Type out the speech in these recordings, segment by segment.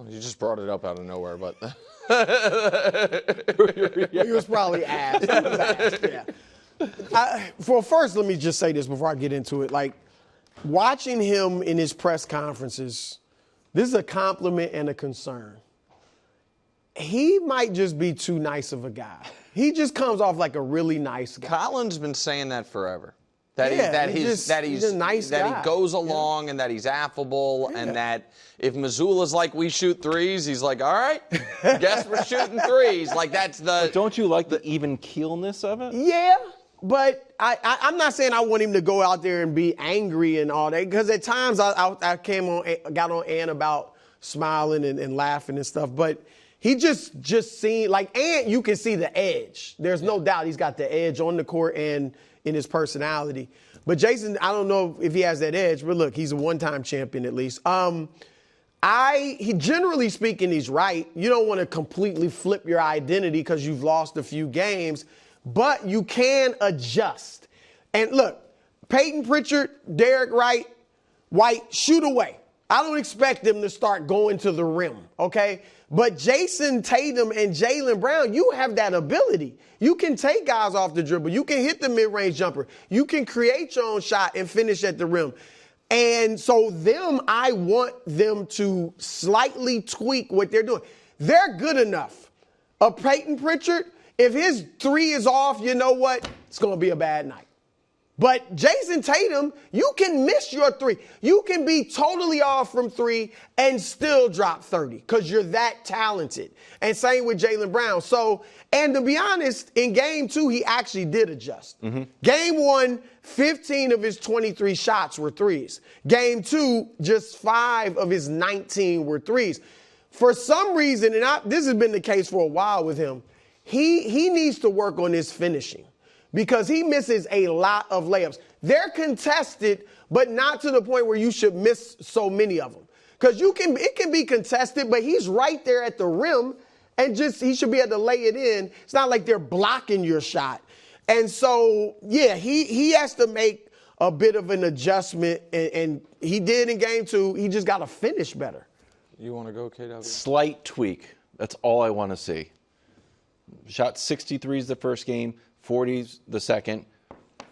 You just brought it up out of nowhere, but He was probably asked. Yeah. First, let me just say this before I get into it. Like, watching him in his press conferences, this is a compliment and a concern. He might just be too nice of a guy. He just comes off like a really nice guy. Colin's been saying that forever. He's a nice guy. He goes along and that he's affable and that if Mazzulla's like, we shoot threes, he's like, all right, guess we're shooting threes. Like, that's the... But don't you like the even keelness of it? Yeah, but I'm not saying I want him to go out there and be angry and all that, because at times I got on Ant about smiling and laughing and stuff, but he just seemed like Ant, you can see the edge. There's no doubt he's got the edge on the court and in his personality. But Jayson, I don't know if he has that edge, but look, he's a one-time champion at least. He generally speaking, he's right. You don't want to completely flip your identity because you've lost a few games, but you can adjust. And look, Peyton Pritchard, Derek White, shoot away. I don't expect them to start going to the rim, okay? But Jayson Tatum and Jaylen Brown, you have that ability. You can take guys off the dribble. You can hit the mid-range jumper. You can create your own shot and finish at the rim. And so I want them to slightly tweak what they're doing. They're good enough. Peyton Pritchard, if his three is off, you know what? It's going to be a bad night. But Jayson Tatum, you can miss your three. You can be totally off from three and still drop 30 because you're that talented. And same with Jaylen Brown. So, and to be honest, in game 2, he actually did adjust. Mm-hmm. Game 1, 15 of his 23 shots were threes. Game 2, just 5 of his 19 were threes. For some reason, and this has been the case for a while with him, he needs to work on his finishing, because he misses a lot of layups. They're contested, but not to the point where you should miss so many of them. Because it can be contested, but he's right there at the rim, and he should be able to lay it in. It's not like they're blocking your shot. And so, yeah, he has to make a bit of an adjustment, and he did in game 2. He just got to finish better. You want to go, KW? Slight tweak. That's all I want to see. Shot 63s the first game. 40s the second.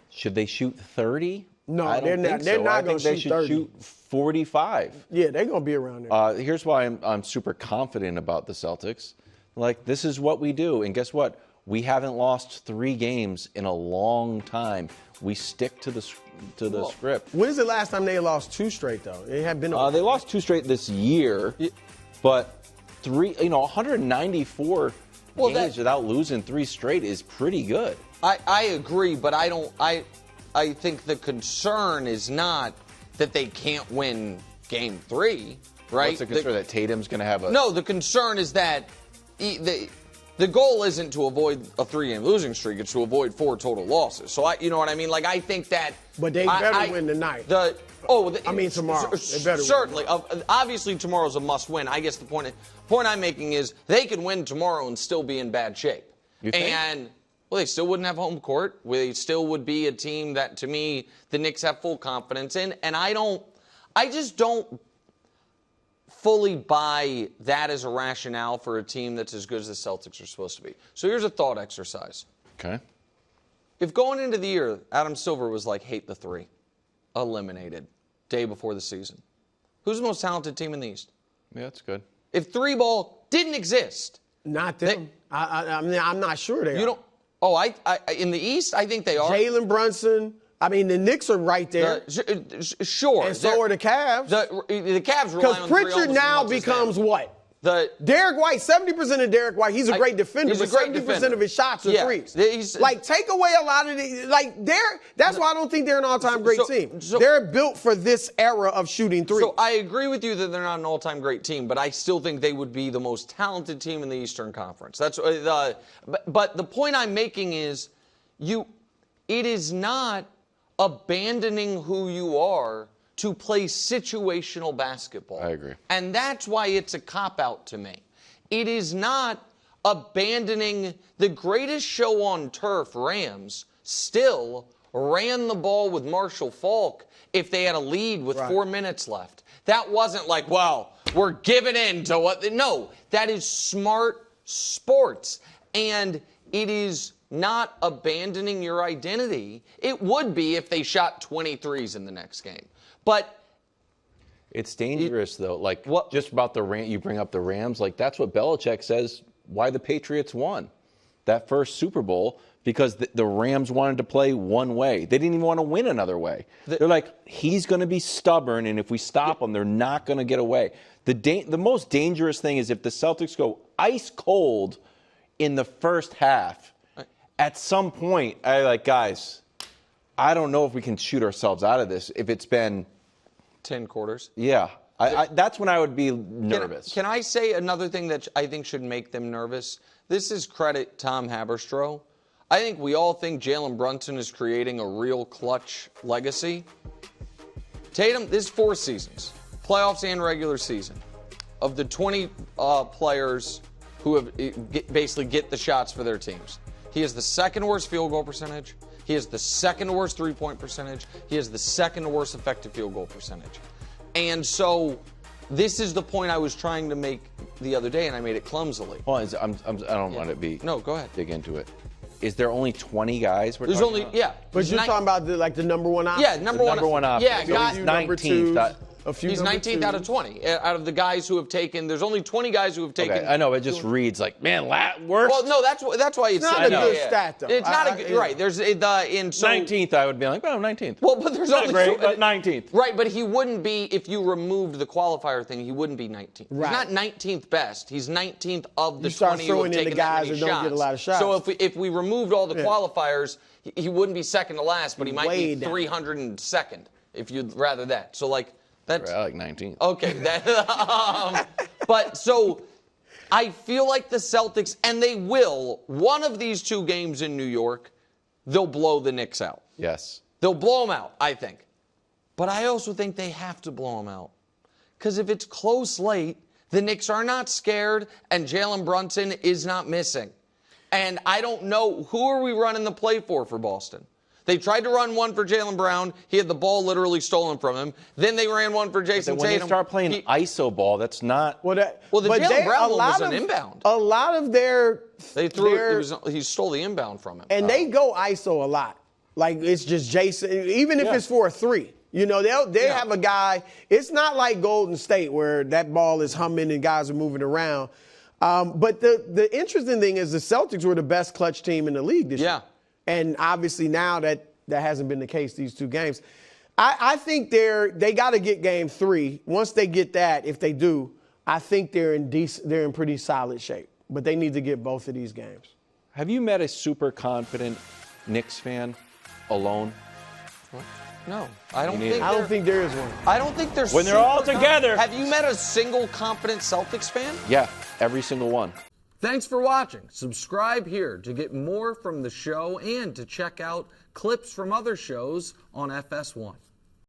Should they shoot 30? No, they're not going to shoot 30. They should shoot 45. Yeah, they're going to be around there. Here's why I'm super confident about the Celtics. Like, this is what we do. And guess what? We haven't lost 3 games in a long time. We stick to the script. When's the last time they lost 2 straight, though? They have been. They lost 2 straight this year, but 194 games without losing 3 straight is pretty good. I agree, but I think the concern is not that they can't win game 3, right? What's the concern, that Tatum's going to have a... No, the concern is that the goal isn't to avoid a 3-game losing streak. It's to avoid 4 total losses. So, you know what I mean? Like, I think that... But they better win tonight. Tomorrow. They better certainly. win. Obviously, tomorrow's a must-win. I guess the point I'm making is they could win tomorrow and still be in bad shape. You think? And... Well, they still wouldn't have home court. They still would be a team that, to me, the Knicks have full confidence in. And I just don't fully buy that as a rationale for a team that's as good as the Celtics are supposed to be. So here's a thought exercise. Okay. If going into the year, Adam Silver was like, hate the 3, eliminated, day before the season, who's the most talented team in the East? Yeah, that's good. If 3-ball didn't exist. Not them. I'm not sure they are. In the East, I think they are. Jalen Brunson. I mean, the Knicks are right there. Sure. And so are the Cavs. The Cavs rely on 3 Pritchard now becomes what? Derek White, 70% of Derek White, he's a great defender, but 70% of his shots are threes. Take away a lot of that's why I don't think they're an all-time great team. They're built for this era of shooting threes. So I agree with you that they're not an all-time great team, but I still think they would be the most talented team in the Eastern Conference. But the point I'm making is it is not abandoning who you are to play situational basketball. I agree. And that's why it's a cop-out to me. It is not abandoning the greatest show on turf, Rams, still ran the ball with Marshall Faulk if they had a lead with 4 minutes left. That wasn't like, well, we're giving in to what. No, that is smart sports. And it is not abandoning your identity. It would be if they shot 23s in the next game. But it's dangerous, though. Like, what, just about you bring up the Rams. Like, that's what Belichick says why the Patriots won that first Super Bowl, because the Rams wanted to play one way. They didn't even want to win another way. They're like, he's going to be stubborn, and if we stop him, they're not going to get away. The most dangerous thing is if the Celtics go ice cold in the first half. At some point, guys, I don't know if we can shoot ourselves out of this if it's been 10 quarters. Yeah. That's when I would be nervous. Can I say another thing that I think should make them nervous? This is credit Tom Haberstroh. I think we all think Jalen Brunson is creating a real clutch legacy. Tatum, this is 4 seasons, playoffs and regular season. Of the 20 players who have basically get the shots for their teams, he has the second worst field goal percentage. He has the second worst three-point percentage. He has the second worst effective field goal percentage. And so this is the point I was trying to make the other day, and I made it clumsily. Well, I don't want to be. No, go ahead. Dig into it. Is there only 20 guys? There's only about? Yeah. But you're talking about the number one option. Yeah, number one option. Yeah, guys. 19th. He's 19th out of 20. Out of the guys who have taken, there's only 20 guys who have taken. Okay, I know, it just reads like, man, worse. Well, no, that's why it's not a good stat, though. It's not a good, right. There's in so 19th, I would be like, well, 19th. Well, but there's not only great, but 19th. Right, but he wouldn't be, if you removed the qualifier thing, he wouldn't be 19th. Right. He's not 19th best. He's 19th of the you start 20 who have throwing in taken the guys that that many don't get a lot of shots. So if we removed all the qualifiers, he wouldn't be second to last, but he might be 302nd if you'd rather that. So that's, I like 19th. Okay, but so I feel like the Celtics, and they will, one of these 2 games in New York, they'll blow the Knicks out. Yes. They'll blow them out, I think. But I also think they have to blow them out. Because if it's close late, the Knicks are not scared, and Jalen Brunson is not missing. And I don't know, who are we running the play for Boston? They tried to run one for Jaylen Brown. He had the ball literally stolen from him. Then they ran one for Jayson Tatum. When they start playing ISO ball, that's not. Well, the Jaylen Brown one was an inbound. A lot of their. They threw. He stole the inbound from him. And they go ISO a lot. Like, it's just Jayson, even if it's for a 3. You know, they have a guy. It's not like Golden State where that ball is humming and guys are moving around. But the interesting thing is the Celtics were the best clutch team in the league this year. Yeah. And obviously now that hasn't been the case these 2 games. I think they got to get game 3. Once they get that, if they do, I think they're in pretty solid shape. But they need to get both of these games. Have you met a super confident Knicks fan alone? What? No, I don't think. I don't think there is one. I don't think there's. When they're all together. Have you met a single confident Celtics fan? Yeah, every single one. Thanks for watching. Subscribe here to get more from the show and to check out clips from other shows on FS1.